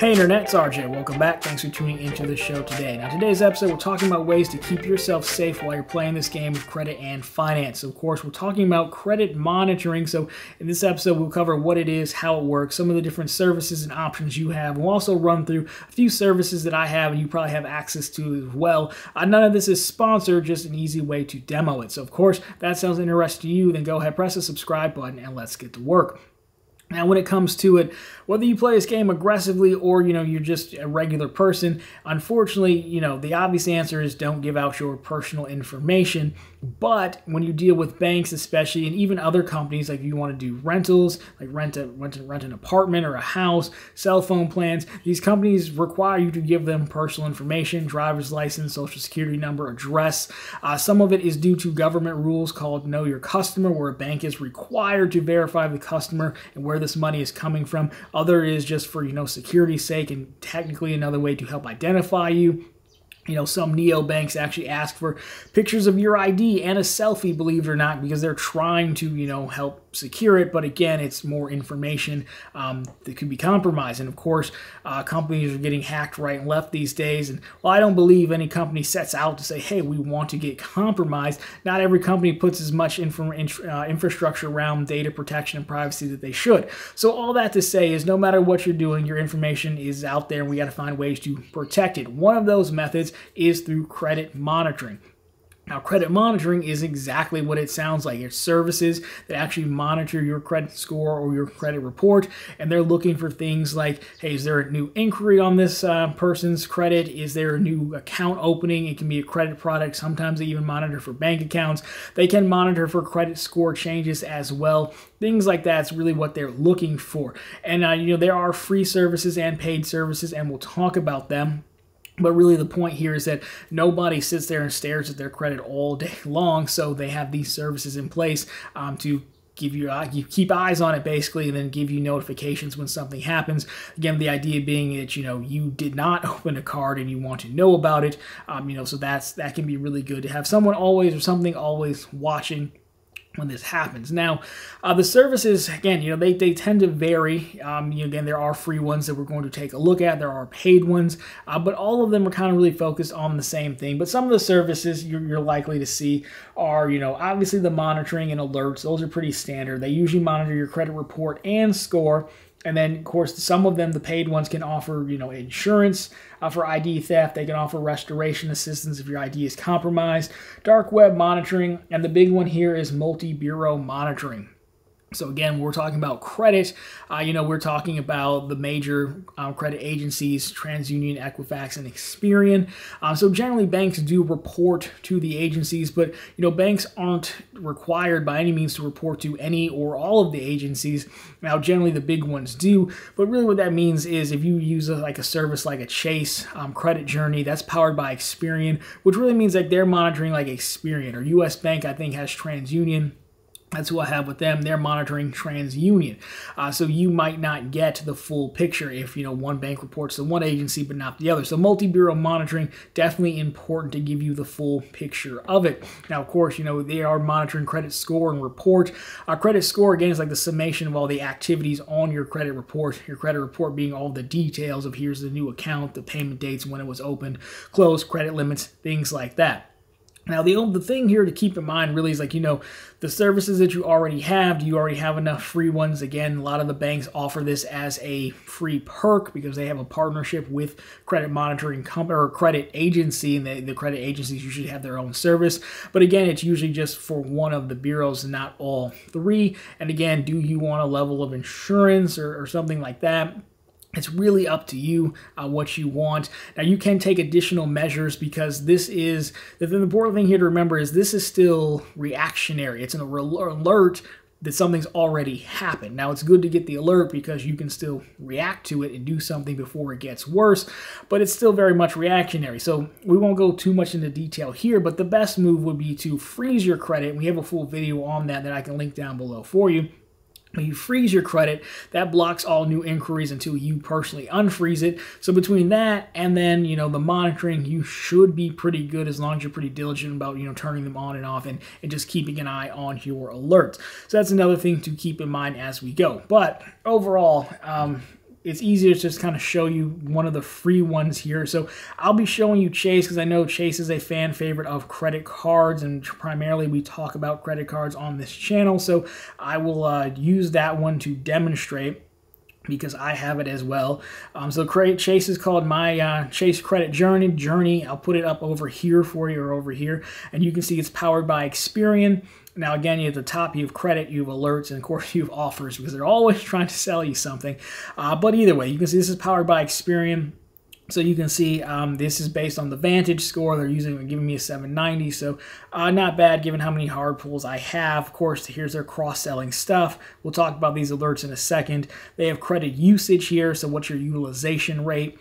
Hey Internet, it's RJ. Welcome back. Thanks for tuning into the show today. Now, today's episode, we're talking about ways to keep yourself safe while you're playing this game of credit and finance. So, of course, we're talking about credit monitoring. So, in this episode, we'll cover what it is, how it works, some of the different services and options you have. We'll also run through a few services that I have and you probably have access to as well. None of this is sponsored, just an easy way to demo it. So, of course, if that sounds interesting to you, then go ahead, press the subscribe button, and let's get to work. Now, when it comes to it, whether you play this game aggressively or, you're just a regular person, unfortunately, the obvious answer is don't give out your personal information. But when you deal with banks especially, and even other companies, like if you want to do rentals, like rent an apartment or a house, cell phone plans, these companies require you to give them personal information, driver's license, social security number, address. Some of it is due to government rules called Know Your Customer, where a bank is required to verify the customer and where this money is coming from. Other is just for, security's sake and technically another way to help identify you. Some neobanks actually ask for pictures of your ID and a selfie, believe it or not, because they're trying to, help secure it. But again, it's more information that could be compromised. And of course, companies are getting hacked right and left these days. And while I don't believe any company sets out to say, hey, we want to get compromised, not every company puts as much infrastructure around data protection and privacy that they should. So all that to say is no matter what you're doing, your information is out there and we got to find ways to protect it. One of those methods is through credit monitoring. Now, credit monitoring is exactly what it sounds like. It's services that actually monitor your credit score or your credit report, and they're looking for things like, hey, is there a new inquiry on this person's credit? Is there a new account opening? It can be a credit product. Sometimes they even monitor for bank accounts. They can monitor for credit score changes as well. Things like that's really what they're looking for. And, there are free services and paid services, and we'll talk about them. But really the point here is that nobody sits there and stares at their credit all day long, so they have these services in place to give you keep eyes on it basically, and then give you notifications when something happens. Again, the idea being that you did not open a card and you want to know about it. So that can be really good to have someone always or something always watching when this happens. Now, the services, again, they tend to vary. Again, there are free ones that we're going to take a look at. There are paid ones, but all of them are kind of really focused on the same thing. But some of the services you're likely to see are, obviously the monitoring and alerts. Those are pretty standard. They usually monitor your credit report and score. And then, of course, some of them, the paid ones, can offer, insurance for ID theft. They can offer restoration assistance if your ID is compromised, dark web monitoring, and the big one here is multi-bureau monitoring. So again, we're talking about credit. We're talking about the major credit agencies, TransUnion, Equifax, and Experian. So generally, banks do report to the agencies, but banks aren't required by any means to report to any or all of the agencies. Now, generally, the big ones do, but really what that means is if you use a service like a Chase credit journey, that's powered by Experian, which really means like they're monitoring like Experian, or U.S. Bank, I think, has TransUnion. That's who I have with them. They're monitoring TransUnion. So you might not get the full picture if, one bank reports to one agency but not the other. So multi-bureau monitoring, definitely important to give you the full picture of it. Now, of course, they are monitoring credit score and report. Credit score, again, is like the summation of all the activities on your credit report. Your credit report being all the details of here's the new account, the payment dates, when it was opened, closed, credit limits, things like that. Now, the thing here to keep in mind really is the services that you already have. Do you already have enough free ones? Again, a lot of the banks offer this as a free perk because they have a partnership with credit monitoring company or credit agency, and the credit agencies usually have their own service. But again, it's usually just for one of the bureaus and not all three. And again, do you want a level of insurance or something like that? It's really up to you what you want. Now, you can take additional measures because this is, the important thing here to remember is this is still reactionary. It's an alert that something's already happened. Now, it's good to get the alert because you can still react to it and do something before it gets worse, but it's still very much reactionary. So we won't go too much into detail here, but the best move would be to freeze your credit. We have a full video on that I can link down below for you. When you freeze your credit, that blocks all new inquiries until you personally unfreeze it. So between that and then, the monitoring, you should be pretty good as long as you're pretty diligent about, turning them on and off and just keeping an eye on your alerts. So that's another thing to keep in mind as we go. But overall, it's easier to just kind of show you one of the free ones here. So I'll be showing you Chase because I know Chase is a fan favorite of credit cards, and primarily we talk about credit cards on this channel. So I will use that one to demonstrate, because I have it as well. So Chase is called my Chase Credit Journey. I'll put it up over here for you, or over here, and you can see it's powered by Experian. Now again, at the top you have credit, you have alerts, and of course you have offers, because they're always trying to sell you something. But either way, you can see this is powered by Experian. So you can see this is based on the Vantage score. They're giving me a 790, so not bad given how many hard pulls I have. Of course, here's their cross-selling stuff. We'll talk about these alerts in a second. They have credit usage here, so what's your utilization rate?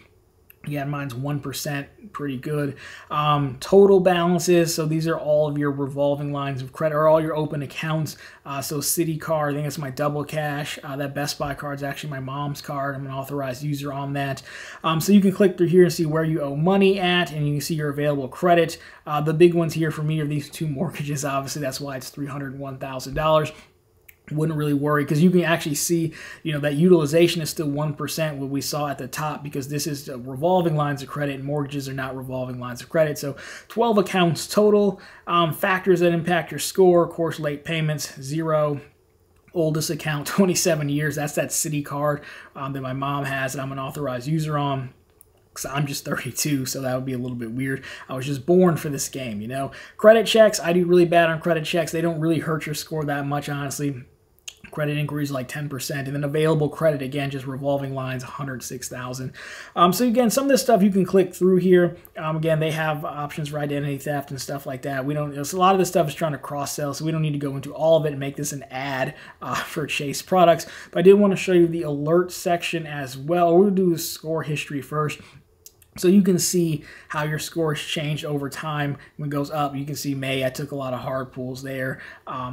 Yeah, mine's 1%, pretty good. Total balances, so these are all of your revolving lines of credit, or all your open accounts. So Citi card, I think it's my Double Cash. That Best Buy card is actually my mom's card. I'm an authorized user on that. So you can click through here and see where you owe money at, and you can see your available credit. The big ones here for me are these 2 mortgages, obviously. That's why it's $301,000. Wouldn't really worry, because you can actually see, that utilization is still 1%, what we saw at the top, because this is revolving lines of credit, and mortgages are not revolving lines of credit. So 12 accounts total. Factors that impact your score, of course, late payments, 0. Oldest account, 27 years. That's that Citi card that my mom has that I'm an authorized user on. I'm just 32, so that would be a little bit weird. I was just born for this game, Credit checks, I do really bad on credit checks. They don't really hurt your score that much, honestly. Credit inquiries like 10%, and then available credit, again, just revolving lines, 106,000. So again, some of this stuff you can click through here. Again, they have options for identity theft and stuff like that. A lot of this stuff is trying to cross-sell, so we don't need to go into all of it and make this an ad for Chase products. But I did want to show you the alert section as well. We'll do the score history first. So you can see how your score has changed over time. When it goes up, you can see May, I took a lot of hard pulls there.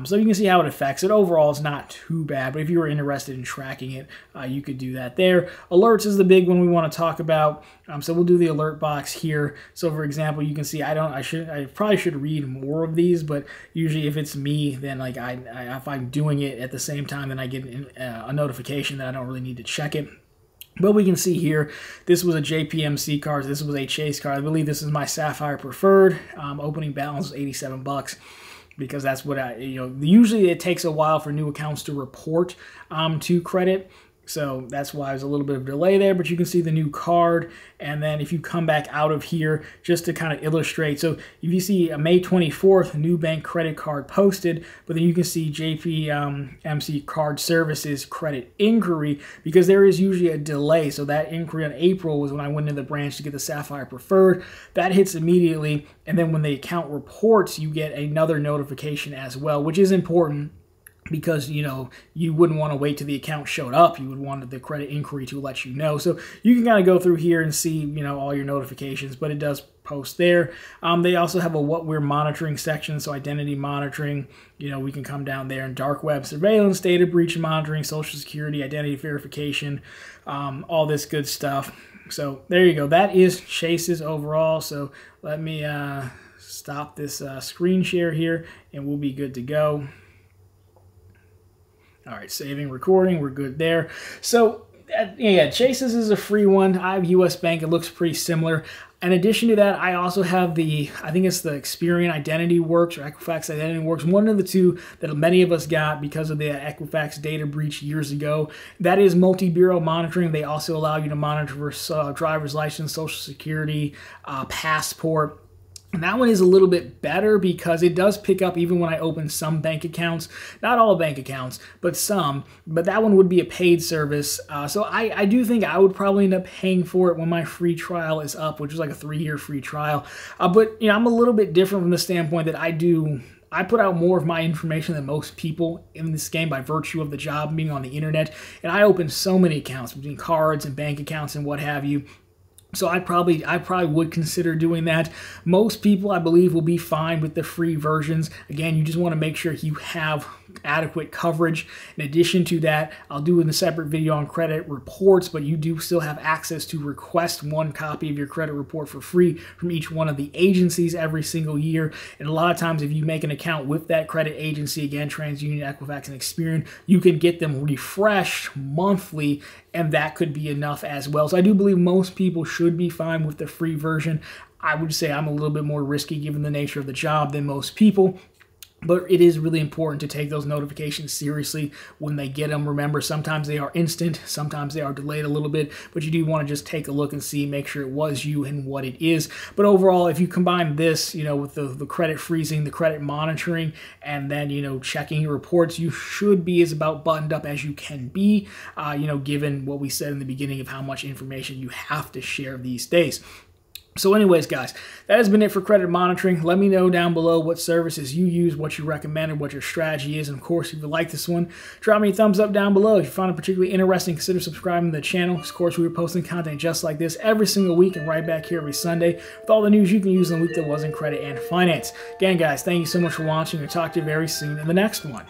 So you can see how it affects it. Overall, it's not too bad, but if you were interested in tracking it, you could do that there. Alerts is the big one we want to talk about. So we'll do the alert box here. So for example, you can see I probably should read more of these, but usually if it's me, then if I'm doing it at the same time, then I get a notification that I don't really need to check it. But we can see here, this was a JPMC card, this was a Chase card. I believe this is my Sapphire Preferred. Opening balance was 87 bucks, because that's what usually it takes a while for new accounts to report to credit. So that's why there's a little bit of delay there, but you can see the new card. And then if you come back out of here, just to kind of illustrate, so if you see a May 24th, new bank credit card posted, but then you can see JPMC Card Services credit inquiry, because there is usually a delay. So that inquiry on April was when I went into the branch to get the Sapphire Preferred. That hits immediately, and then when the account reports, you get another notification as well, which is important, because you wouldn't want to wait till the account showed up. You would want the credit inquiry to let you know. So you can kind of go through here and see all your notifications, but it does post there. They also have a what we're monitoring section, so identity monitoring. We can come down there, and dark web surveillance, data breach monitoring, social security, identity verification, all this good stuff. So there you go. That is Chase's overall. So let me stop this screen share here, and we'll be good to go. All right, saving, recording, we're good there. So, yeah, Chase's is a free one. I have US Bank, it looks pretty similar. In addition to that, I also have I think it's the Experian Identity Works or Equifax Identity Works, one of the two that many of us got because of the Equifax data breach years ago. That is multi-bureau monitoring. They also allow you to monitor for driver's license, social security, passport. And that one is a little bit better because it does pick up even when I open some bank accounts. Not all bank accounts, but some. But that one would be a paid service. So I do think I would probably end up paying for it when my free trial is up, which is like a 3-year free trial. But I'm a little bit different from the standpoint that I put out more of my information than most people in this game by virtue of the job being on the internet. And I open so many accounts between cards and bank accounts and what have you. So I probably would consider doing that. Most people, I believe, will be fine with the free versions. Again, you just want to make sure you have adequate coverage. In addition to that, I'll do in a separate video on credit reports, but you do still have access to request one copy of your credit report for free from each one of the agencies every single year. And a lot of times, if you make an account with that credit agency, again, TransUnion, Equifax, and Experian, you can get them refreshed monthly, and that could be enough as well. So I do believe most people should be fine with the free version. I would say I'm a little bit more risky given the nature of the job than most people. But it is really important to take those notifications seriously when they get them. Remember, sometimes they are instant, sometimes they are delayed a little bit, but you do want to just take a look and see, make sure it was you and what it is. But overall, if you combine this, with the credit freezing, the credit monitoring, and then, checking your reports, you should be as about buttoned up as you can be, given what we said in the beginning of how much information you have to share these days. So anyways, guys, that has been it for credit monitoring. Let me know down below what services you use, what you recommend, and what your strategy is. And of course, if you like this one, drop me a thumbs up down below. If you found it particularly interesting, consider subscribing to the channel. Of course, we are posting content just like this every single week and right back here every Sunday with all the news you can use in the week that was in credit and finance. Again, guys, thank you so much for watching. I'll talk to you very soon in the next one.